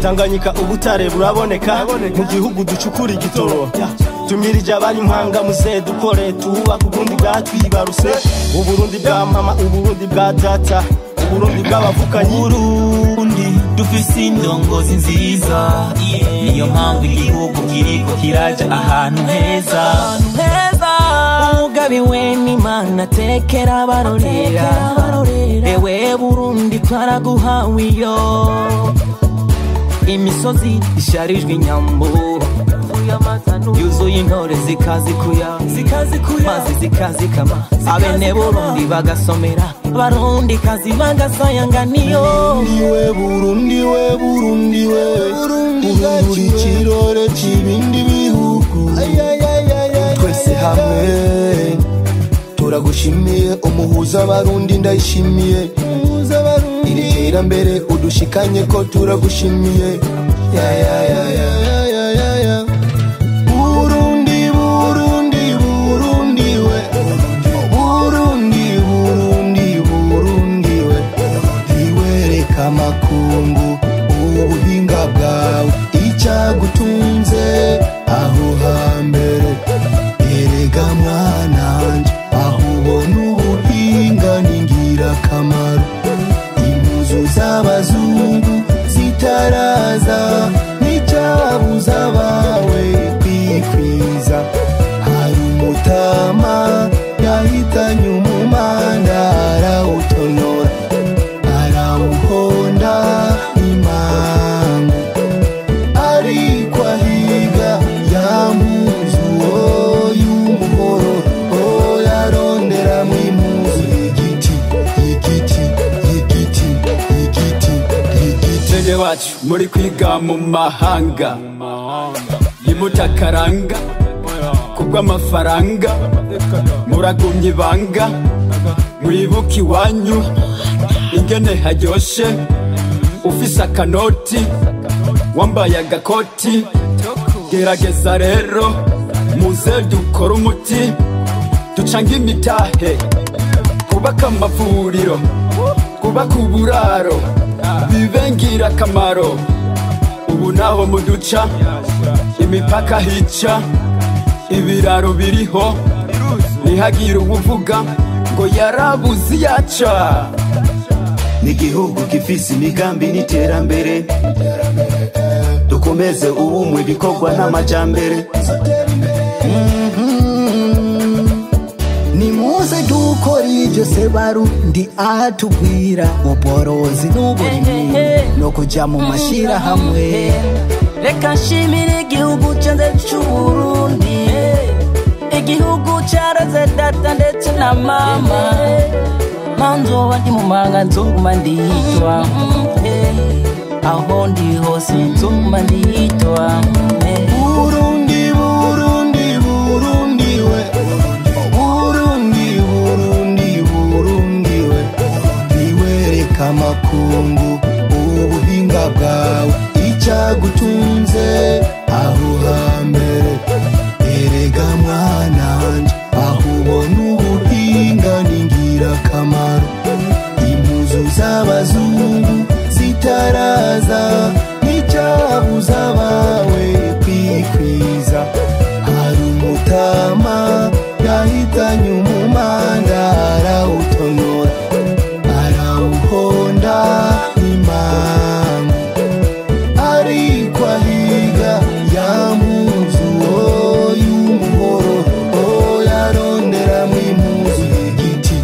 Tanganyika ubutare buraboneka mu gihugu ducukura igitoro tumirije abari impanga muze dukore tuba kubundi bwatwibaruse uburundi bwa mama uburundi bwa data uburundi bw'abavukanyi Burundi dufise indongozi nziza niyo mpamvu igihugu kiriko kiraja ahantu heza umugabiwe n'Imana tekera abarorera ewe Burundi twaraguhawe iyo imisozi isharijwe inyambo yuzuye intore zikazikuya maze zikazikama abene Burundi bagasomera Barundi kazi bagasayanga niyo niwe Burundi we Burundi we Burundi kirore kibindi bihugu twese hamwe turagushimiye umuhuza Barundi ndayishimiye iri terambere udushikanye ko turagushimiye Burundi Burundi Burundi we Burundi Burundi Burundi we iwereka makungu ubuhinga bwawe icyagutunze aho hambere erega mwananje aho ubona ubuhinga ningira kamaro impuzu z'abazungu zitaraza n'icyabuza bawe kwikwiza hari umutama yahitanye umumanda arawutonora arawuhonda imangu ariko ahiga yampuzu y'umuhoro yarondera mw'impuzu y'igiti Tende wacu muri kwiga mu mahanga imutakaranga kubw'amafaranga muragumye ibanga mwibuka iwanyu ingene haryoshe ufise akanoti wambaye agakoti gerageza rero muze dukora umuti ducanga imitahe kubaka amavuriro kubaka uburaro bibengira akamaro ubu naho muduca imipaka hica ibiraro biriho ntihagire ubuvuga ngo yarabuze yaca n'igihugu gifise imigambi n'iterambere dukomeze ubumwe bikorwa n'amajambere nimuze dukora ibyo se Barundi atubwira ubworozi n'uburimyi no kuja mu mashirahamwe reka nshimire igihugu cyanze c'Uburundi igihugu cyaraze data ndetse na mama manzoba ndi mu manga nzoguma nditwa aho ndi hose nzoguma nditwa Burundi Burundi Burundi we Burundi Burundi Burundi we iwereka makungu ubuhinga bwawe icyagutunze aho hambere erega mwananje aho ubona ubuhinga ningira kamaro impuzu z'abazungu zitaraza n'icyabuza bawe kwikwiza hari umutama yahitanye umumanda arawutonora arawuhonda imangu ariko ahiga yampuzu y'umuhoro yarondera mw'impuzu y'igiti